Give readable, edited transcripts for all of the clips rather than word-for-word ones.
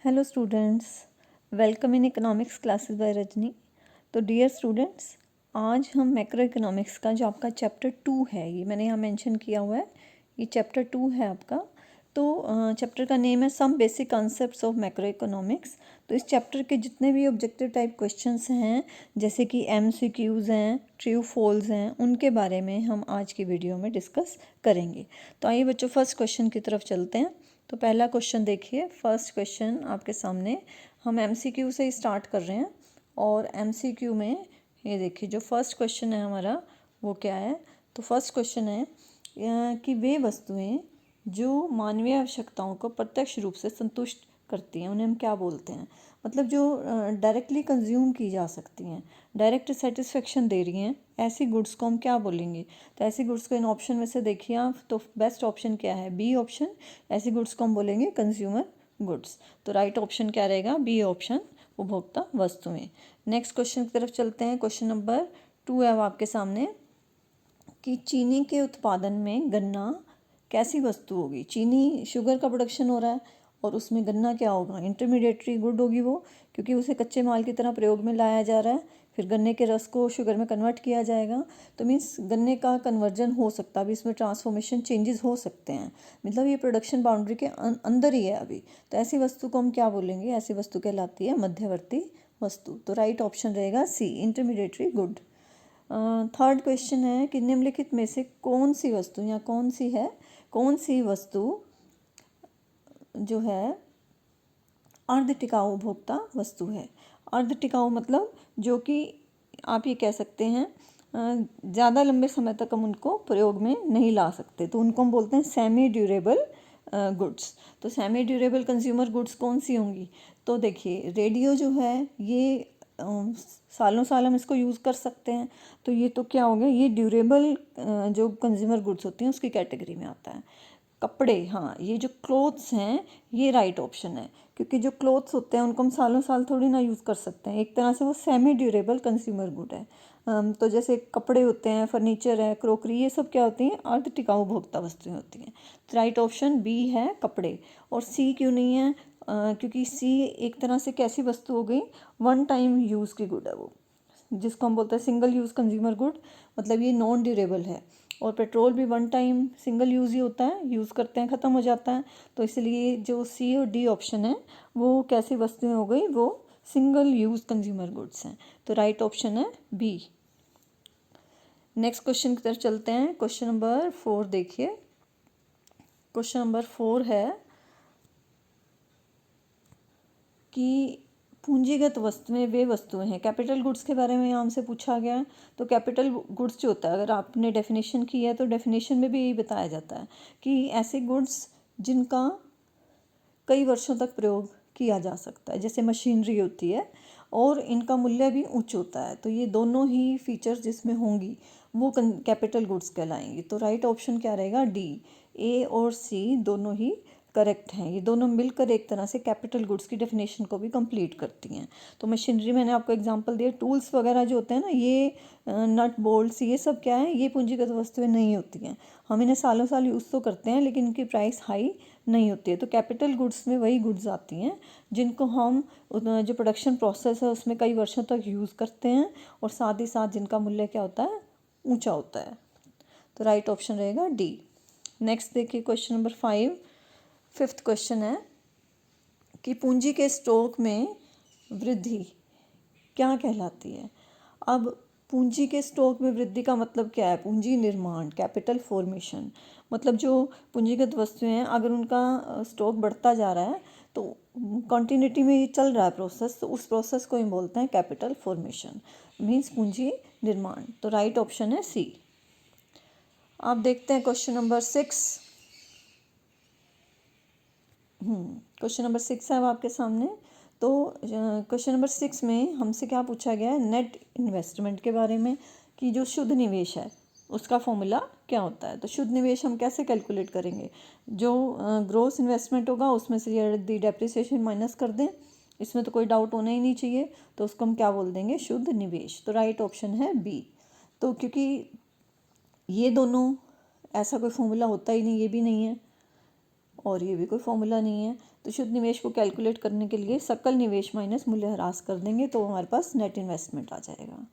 Hello students, welcome in economics classes bye Rajni. तो dear students, आज हम मैक्रो इकोनॉमिक्स का जो आपका चैप्टर 2 है, ये मैंने यहाँ मेंशन किया हुआ है, ये चैप्टर 2 है आपका। तो चैप्टर का नेम है some basic concepts of macro economics. तो इस चैप्टर के जितने भी ऑब्जेक्टिव टाइप क्वेश्चंस हैं, जैसे कि MCQs हैं, ट्रू फॉल्स हैं, उनके बारे में हम आज की वीडियो में डिस्कस करेंगे। तो आइए बच्चों, फर्स्ट क्वेश्चन की तरफ चलते हैं। तो पहला क्वेश्चन देखिए, फर्स्ट क्वेश्चन आपके सामने। हम MCQ से स्टार्ट कर रहे हैं और MCQ में ये देखिए जो फर्स्ट क्वेश्चन है हमारा वो क्या है। तो फर्स्ट क्वेश्चन है कि वे वस्तुएं जो मानवीय आवश्यकताओं को प्रत्यक्ष रूप से संतुष्ट करती हैं उन्हें हम क्या बोलते हैं। मतलब जो डायरेक्टली कंज्यूम की जा सकती हैं, डायरेक्ट सेटिस्फेक्शन दे रही हैं, ऐसी गुड्स को हम क्या बोलेंगे। तो ऐसी गुड्स को इन ऑप्शन में से देखिए आप, तो बेस्ट ऑप्शन क्या है, बी ऑप्शन। ऐसी गुड्स को हम बोलेंगे कंज्यूमर गुड्स। तो राइट ऑप्शन क्या रहेगा, बी ऑप्शन, उपभोक्ता वस्तुएं। नेक्स्ट क्वेश्चन की तरफ चलते हैं। क्वेश्चन नंबर 2 है आपके सामने कि चीनी के उत्पादन में गन्ना कैसी वस्तु होगी। चीनी शुगर का प्रोडक्शन हो रहा है और उसमें गन्ना क्या होगा, इंटरमीडिएटरी गुड होगी वो, क्योंकि उसे कच्चे माल की तरह प्रयोग में लाया जा रहा है। फिर गन्ने के रस को शुगर में कन्वर्ट किया जाएगा, तो मीन्स गन्ने का कन्वर्जन हो सकता है, अभी इसमें ट्रांसफॉर्मेशन चेंजेस हो सकते हैं, मतलब ये प्रोडक्शन बाउंड्री के अंदर ही है अभी। तो ऐसी वस्तु को हम क्या बोलेंगे, ऐसी वस्तु कहलाती है मध्यवर्ती वस्तु। तो राइट ऑप्शन रहेगा सी, इंटरमीडिएटरी गुड। थर्ड क्वेश्चन है कि निम्नलिखित में से कौन सी वस्तु या कौन सी वस्तु जो है अर्ध टिकाऊ उपभोक्ता वस्तु है। अर्ध टिकाऊ मतलब जो कि आप ये कह सकते हैं ज़्यादा लंबे समय तक हम उनको प्रयोग में नहीं ला सकते, तो उनको हम बोलते हैं सेमी ड्यूरेबल गुड्स। तो सेमी ड्यूरेबल कंज्यूमर गुड्स कौन सी होंगी। तो देखिए रेडियो जो है ये सालों साल हम इसको यूज़ कर सकते हैं, तो ये तो क्या हो गया, ये ड्यूरेबल जो कंज्यूमर गुड्स होती हैं उसकी कैटेगरी में आता है। कपड़े, हाँ, ये जो क्लोथ्स हैं ये राइट ऑप्शन है, क्योंकि जो क्लोथ्स होते हैं उनको हम सालों साल थोड़ी ना यूज़ कर सकते हैं, एक तरह से वो सेमी ड्यूरेबल कंज्यूमर गुड है। तो जैसे कपड़े होते हैं, फर्नीचर है, क्रोकरी, ये सब क्या होती हैं, अर्ध टिकाऊ उपभोक्ता वस्तुएं होती हैं। तो राइट ऑप्शन बी है कपड़े। और सी क्यों नहीं है, क्योंकि सी एक तरह से कैसी वस्तु हो गई, वन टाइम यूज़ की गुड है वो, जिसको हम बोलते हैं सिंगल यूज़ कंज्यूमर गुड, मतलब ये नॉन ड्यूरेबल है। और पेट्रोल भी वन टाइम सिंगल यूज़ ही होता है, यूज़ करते हैं ख़त्म हो जाता है। तो इसलिए जो सी और डी ऑप्शन है वो कैसी वस्तुएं हो गई, वो सिंगल यूज़ कंज्यूमर गुड्स हैं। तो राइट ऑप्शन है बी। नेक्स्ट क्वेश्चन की तरफ चलते हैं। क्वेश्चन नंबर 4 देखिए। क्वेश्चन नंबर 4 है कि पूंजीगत वस्तुएं वे वस्तुएं हैं, कैपिटल गुड्स के बारे में यहाँ से पूछा गया है। तो कैपिटल गुड्स जो होता है, अगर आपने डेफिनेशन की है तो डेफिनेशन में भी यही बताया जाता है कि ऐसे गुड्स जिनका कई वर्षों तक प्रयोग किया जा सकता है, जैसे मशीनरी होती है, और इनका मूल्य भी उच्च होता है। तो ये दोनों ही फीचर्स जिसमें होंगी वो कैपिटल गुड्स कहलाएंगी। तो राइट ऑप्शन क्या रहेगा, डी। ए और सी दोनों ही करेक्ट हैं, ये दोनों मिलकर एक तरह से कैपिटल गुड्स की डेफिनेशन को भी कंप्लीट करती हैं। तो मशीनरी मैंने आपको एग्जांपल दिया, टूल्स वगैरह जो होते हैं ना, ये नट बोल्ट्स, ये सब क्या है, ये पूंजीगत वस्तुएं नहीं होती हैं। हम इन्हें सालों साल यूज़ तो करते हैं लेकिन इनकी प्राइस हाई नहीं होती है। तो कैपिटल गुड्स में वही गुड्स आती हैं जिनको हम जो प्रोडक्शन प्रोसेस है उसमें कई वर्षों तक यूज़ करते हैं, और साथ ही साथ जिनका मूल्य क्या होता है, ऊंचा होता है। तो राइट ऑप्शन रहेगा डी। नेक्स्ट देखिए क्वेश्चन नंबर 5, फिफ्थ क्वेश्चन है कि पूंजी के स्टॉक में वृद्धि क्या कहलाती है। अब पूंजी के स्टॉक में वृद्धि का मतलब क्या है, पूंजी निर्माण, कैपिटल फॉर्मेशन। मतलब जो पूंजीगत वस्तुएं हैं अगर उनका स्टॉक बढ़ता जा रहा है तो कॉन्टिन्यूटी में ये चल रहा है प्रोसेस, तो उस प्रोसेस को हम बोलते हैं कैपिटल फॉर्मेशन, मीन्स पूंजी निर्माण। तो राइट ऑप्शन है सी। आप देखते हैं क्वेश्चन नंबर 6। क्वेश्चन नंबर 6 है अब आपके सामने। तो क्वेश्चन नंबर 6 में हमसे क्या पूछा गया है, नेट इन्वेस्टमेंट के बारे में, कि जो शुद्ध निवेश है उसका फॉर्मूला क्या होता है। तो शुद्ध निवेश हम कैसे कैलकुलेट करेंगे, जो ग्रोस इन्वेस्टमेंट होगा उसमें से यदि डेप्रिसिएशन माइनस कर दें, इसमें तो कोई डाउट होना ही नहीं चाहिए, तो उसको हम क्या बोल देंगे, शुद्ध निवेश। तो राइट ऑप्शन है बी। तो क्योंकि ये दोनों ऐसा कोई फॉर्मूला होता ही नहीं, ये भी नहीं है और ये भी कोई फॉर्मूला नहीं है, तो शुद्ध निवेश को कैलकुलेट करने के लिए सकल निवेश माइनस मूल्यह्रास कर देंगे तो हमारे पास नेट इन्वेस्टमेंट आ जाएगा।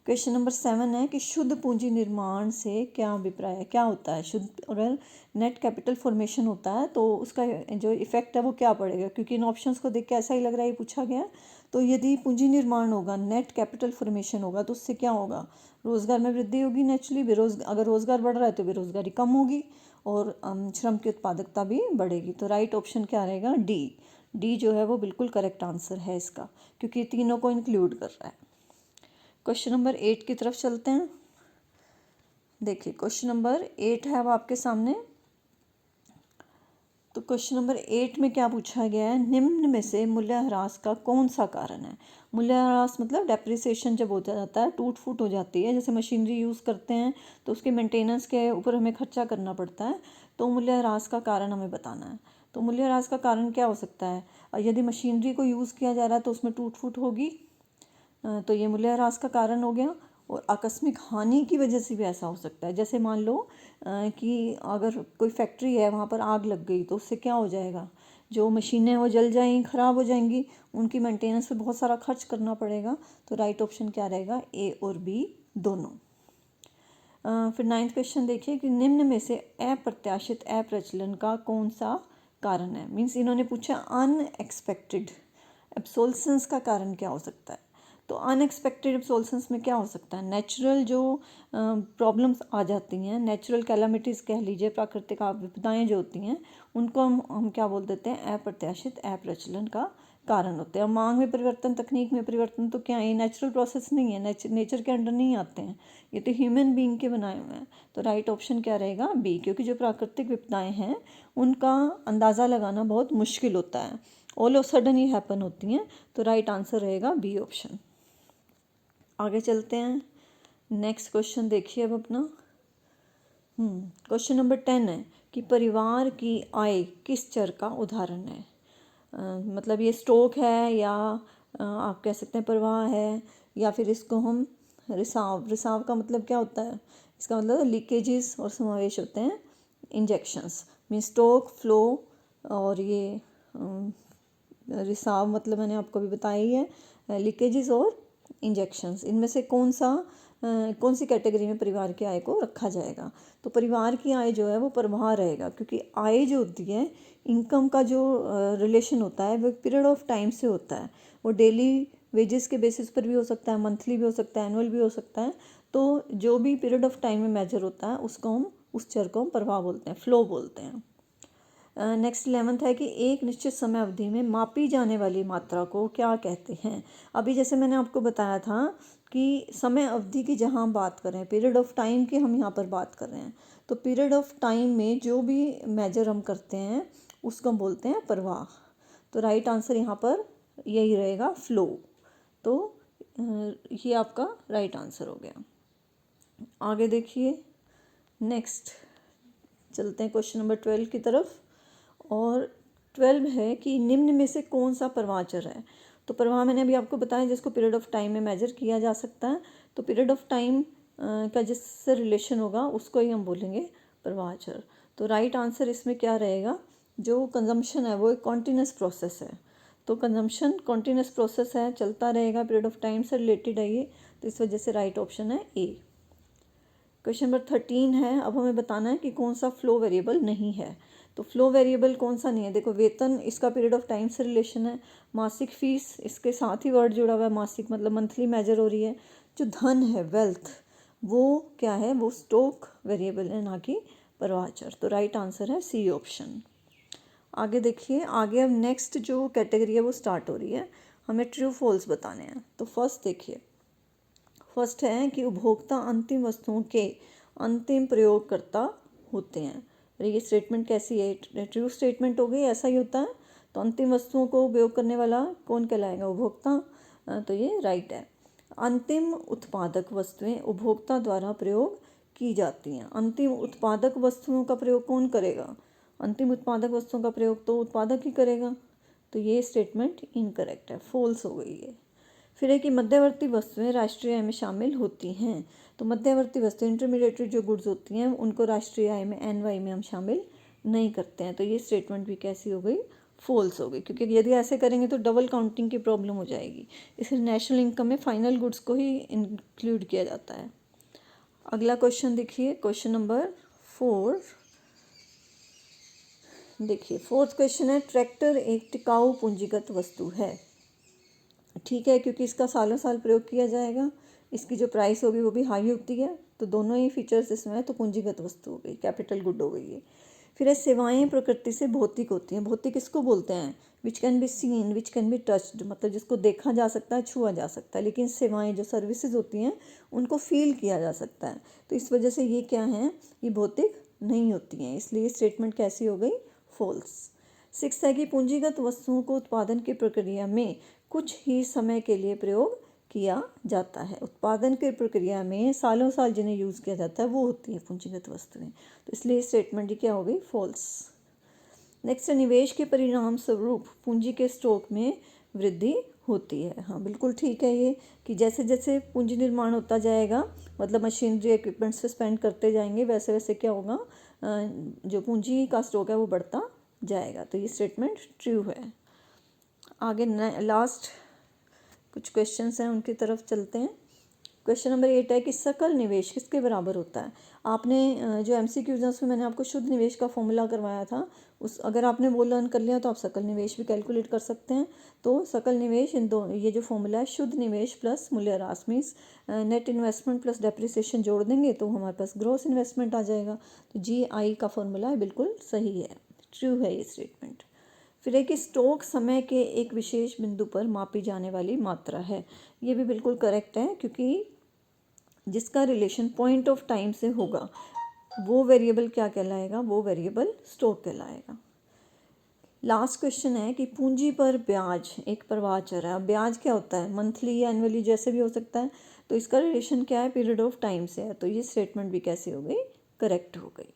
क्वेश्चन नंबर 7 है कि शुद्ध पूंजी निर्माण से क्या अभिप्राय है, क्या होता है। शुद्ध अगर नेट कैपिटल फॉर्मेशन होता है तो उसका जो इफेक्ट है वो क्या पड़ेगा, क्योंकि इन ऑप्शंस को देख के ऐसा ही लग रहा है ये पूछा गया है। तो यदि पूंजी निर्माण होगा, नेट कैपिटल फॉर्मेशन होगा, तो उससे क्या होगा, रोजगार में वृद्धि होगी नेचुरली। अगर रोजगार बढ़ रहा है तो बेरोजगारी कम होगी और श्रम की उत्पादकता भी बढ़ेगी। तो राइट ऑप्शन क्या रहेगा, डी जो है वो बिल्कुल करेक्ट आंसर है इसका, क्योंकि तीनों को इंक्लूड कर रहा है। क्वेश्चन नंबर 8 की तरफ चलते हैं। देखिए क्वेश्चन नंबर 8 है अब आपके सामने। तो क्वेश्चन नंबर 8 में क्या पूछा गया है, निम्न में से मूल्यह्रास का कौन सा कारण है। मूल्यह्रास मतलब डेप्रिसिएशन जब हो जाता है, टूट फूट हो जाती है, जैसे मशीनरी यूज़ करते हैं तो उसके मेंटेनेंस के ऊपर हमें खर्चा करना पड़ता है, तो मूल्यह्रास का कारण हमें बताना है। तो मूल्यह्रास का कारण क्या हो सकता है, यदि मशीनरी को यूज़ किया जा रहा है तो उसमें टूट फूट होगी, तो ये मूल्यह्रास का कारण हो गया। और आकस्मिक हानि की वजह से भी ऐसा हो सकता है, जैसे मान लो कि अगर कोई फैक्ट्री है वहाँ पर आग लग गई तो उससे क्या हो जाएगा, जो मशीनें वो जल जाएंगी, ख़राब हो जाएंगी, उनकी मेंटेनेंस पे बहुत सारा खर्च करना पड़ेगा। तो राइट ऑप्शन क्या रहेगा, ए और बी दोनों। फिर 9th क्वेश्चन देखिए कि निम्न में से अप्रत्याशित अप्रचलन का कौन सा कारण है। मीन्स इन्होंने पूछा अनएक्सपेक्टेड एब्सोल्सेंस का कारण क्या हो सकता है। तो अनएक्सपेक्टेड एब्सोल्सेंस में क्या हो सकता है, नेचुरल जो प्रॉब्लम्स आ जाती हैं, नेचुरल कैलामिटीज़ कह लीजिए, प्राकृतिक विपदाएँ जो होती हैं, उनको हम क्या बोल देते हैं, अप्रत्याशित अप्रचलन का कारण होते हैं। मांग में परिवर्तन, तकनीक में परिवर्तन, तो क्या ये नेचुरल प्रोसेस नहीं है, नेचर के अंडर नहीं आते हैं, ये तो ह्यूमन बीइंग के बनाए हुए हैं। तो राइट ऑप्शन क्या रहेगा, बी, क्योंकि जो प्राकृतिक विपदाएं हैं उनका अंदाज़ा लगाना बहुत मुश्किल होता है, all of sudden he happen होती हैं। तो राइट आंसर रहेगा बी ऑप्शन। आगे चलते हैं, नेक्स्ट क्वेश्चन देखिए अब अपना। क्वेश्चन नंबर 10 है कि परिवार की आय किस चर का उदाहरण है। मतलब ये स्टॉक है या आप कह सकते हैं प्रवाह है, या फिर इसको हम रिसाव का मतलब क्या होता है, इसका मतलब लीकेजेस और समावेश होते हैं इंजेक्शंस। मीन स्टॉक, फ्लो और ये रिसाव मतलब मैंने आपको भी बताया ही है, लीकेजेस और इंजेक्शंस। इनमें से कौन सी कैटेगरी में परिवार की आय को रखा जाएगा। तो परिवार की आय जो है वो प्रवाह रहेगा, क्योंकि आय जो होती है, इनकम का जो रिलेशन होता है वो पीरियड ऑफ टाइम से होता है। वो डेली वेजेस के बेसिस पर भी हो सकता है, मंथली भी हो सकता है, एनुअल भी हो सकता है। तो जो भी पीरियड ऑफ टाइम में मेजर होता है उसको हम, उस चर को हम प्रवाह बोलते हैं, फ्लो बोलते हैं। नेक्स्ट 11th है कि एक निश्चित समय अवधि में मापी जाने वाली मात्रा को क्या कहते हैं। अभी जैसे मैंने आपको बताया था कि समय अवधि की जहाँ हम बात कर रहे हैं, पीरियड ऑफ टाइम की हम यहाँ पर बात कर रहे हैं, तो पीरियड ऑफ टाइम में जो भी मेजर हम करते हैं उसको हम बोलते हैं प्रवाह। तो राइट आंसर यहाँ पर यही रहेगा, फ्लो। तो ये आपका राइट आंसर हो गया। आगे देखिए, नेक्स्ट चलते हैं क्वेश्चन नंबर 12 की तरफ। और 12 है कि निम्न में से कौन सा प्रवाह चर है। तो प्रवाह मैंने अभी आपको बताया जिसको पीरियड ऑफ टाइम में मेजर किया जा सकता है, तो पीरियड ऑफ टाइम का जिससे रिलेशन होगा उसको ही हम बोलेंगे प्रवाह चर। तो राइट आंसर इसमें क्या रहेगा, जो कंजम्पशन है वो एक कॉन्टीन्यूस प्रोसेस है। तो कंजम्पशन कॉन्टीन्यूस प्रोसेस है, चलता रहेगा, पीरियड ऑफ टाइम से रिलेटेड है ये, तो इस वजह से राइट ऑप्शन है ए। क्वेश्चन नंबर 13 है, अब हमें बताना है कि कौन सा फ्लो वेरिएबल नहीं है। तो फ्लो वेरिएबल कौन सा नहीं है, देखो वेतन, इसका पीरियड ऑफ टाइम से रिलेशन है। मासिक फीस, इसके साथ ही वर्ड जुड़ा हुआ है, मासिक मतलब मंथली मेजर हो रही है। जो धन है, वेल्थ, वो क्या है, वो स्टॉक वेरिएबल है, ना कि प्रवाह चर। तो राइट आंसर है सी ऑप्शन। आगे देखिए, आगे अब नेक्स्ट जो कैटेगरी है वो स्टार्ट हो रही है, हमें ट्रू फॉल्स बताने हैं। तो फर्स्ट देखिए, फर्स्ट है कि उपभोक्ता अंतिम वस्तुओं के अंतिम प्रयोगकर्ता होते हैं। और ये स्टेटमेंट कैसी है, ट्रू स्टेटमेंट हो गई, ऐसा ही होता है। तो अंतिम वस्तुओं को उपयोग करने वाला कौन कहलाएगा, उपभोक्ता। तो ये राइट है। अंतिम उत्पादक वस्तुएं उपभोक्ता द्वारा प्रयोग की जाती हैं। अंतिम उत्पादक वस्तुओं का प्रयोग कौन करेगा, अंतिम उत्पादक वस्तुओं का प्रयोग तो उत्पादक ही करेगा। तो ये स्टेटमेंट इनकरेक्ट है, फॉल्स हो गई है। फिर है कि मध्यवर्ती वस्तुएं राष्ट्रीय आय में शामिल होती हैं। तो मध्यवर्ती वस्तुएं, इंटरमीडिएटरी जो गुड्स होती हैं, उनको राष्ट्रीय आय में, NY में हम शामिल नहीं करते हैं। तो ये स्टेटमेंट भी कैसी हो गई, फॉल्स हो गई, क्योंकि यदि ऐसे करेंगे तो डबल काउंटिंग की प्रॉब्लम हो जाएगी। इसलिए नेशनल इनकम में फाइनल गुड्स को ही इंक्लूड किया जाता है। अगला क्वेश्चन देखिए, क्वेश्चन नंबर 4। देखिए फोर्थ क्वेश्चन है, ट्रैक्टर एक टिकाऊ पूंजीगत वस्तु है। ठीक है, क्योंकि इसका सालों साल प्रयोग किया जाएगा, इसकी जो प्राइस होगी वो भी हाई होती है, तो दोनों ही फीचर्स इसमें है, तो पूंजीगत वस्तु हो गई, कैपिटल गुड हो गई है। फिर है सेवाएं प्रकृति से भौतिक होती हैं। भौतिक किसको बोलते हैं? Which can be seen, which can be touched, मतलब जिसको देखा जा सकता है, छुआ जा सकता है। लेकिन सेवाएं जो सर्विसेज होती हैं उनको फील किया जा सकता है, तो इस वजह से ये क्या हैं, ये भौतिक नहीं होती हैं, इसलिए स्टेटमेंट कैसी हो गई? फॉल्स। 6 है कि पूंजीगत वस्तुओं को उत्पादन की प्रक्रिया में कुछ ही समय के लिए प्रयोग किया जाता है। उत्पादन की प्रक्रिया में सालों साल जिन्हें यूज़ किया जाता है वो होती है पूंजीगत वस्तुएं, तो इसलिए स्टेटमेंट क्या हो गई? फॉल्स। नेक्स्ट, निवेश के परिणाम स्वरूप पूंजी के स्टॉक में वृद्धि होती है। हाँ बिल्कुल ठीक है ये, कि जैसे जैसे पूंजी निर्माण होता जाएगा, मतलब मशीनरी इक्विपमेंट्स पे स्पेंड करते जाएंगे, वैसे वैसे क्या होगा, जो पूंजी का स्टॉक है वो बढ़ता जाएगा, तो ये स्टेटमेंट ट्रू है। आगे लास्ट कुछ क्वेश्चंस हैं उनकी तरफ चलते हैं। क्वेश्चन नंबर 8 है कि सकल निवेश किसके बराबर होता है? आपने जो MCQs हैं उसमें मैंने आपको शुद्ध निवेश का फॉर्मूला करवाया था, उस अगर आपने वो लर्न कर लिया तो आप सकल निवेश भी कैलकुलेट कर सकते हैं। तो सकल निवेश इन दो, ये जो फॉर्मूला है शुद्ध निवेश प्लस मूल्यह्रास means net investment plus depreciation जोड़ देंगे तो हमारे पास ग्रॉस इन्वेस्टमेंट आ जाएगा। तो GI का फॉर्मूला बिल्कुल सही है, ट्रू है ये स्टेटमेंट। फिर है कि स्टॉक समय के एक विशेष बिंदु पर मापी जाने वाली मात्रा है। ये भी बिल्कुल करेक्ट है, क्योंकि जिसका रिलेशन पॉइंट ऑफ टाइम से होगा वो वेरिएबल क्या कहलाएगा? वो वेरिएबल स्टॉक कहलाएगा। लास्ट क्वेश्चन है कि पूंजी पर ब्याज एक प्रवाह चर है। अब ब्याज क्या होता है? मंथली या एनुअली जैसे भी हो सकता है, तो इसका रिलेशन क्या है? पीरियड ऑफ टाइम से है, तो ये स्टेटमेंट भी कैसी हो गई? करेक्ट हो गई।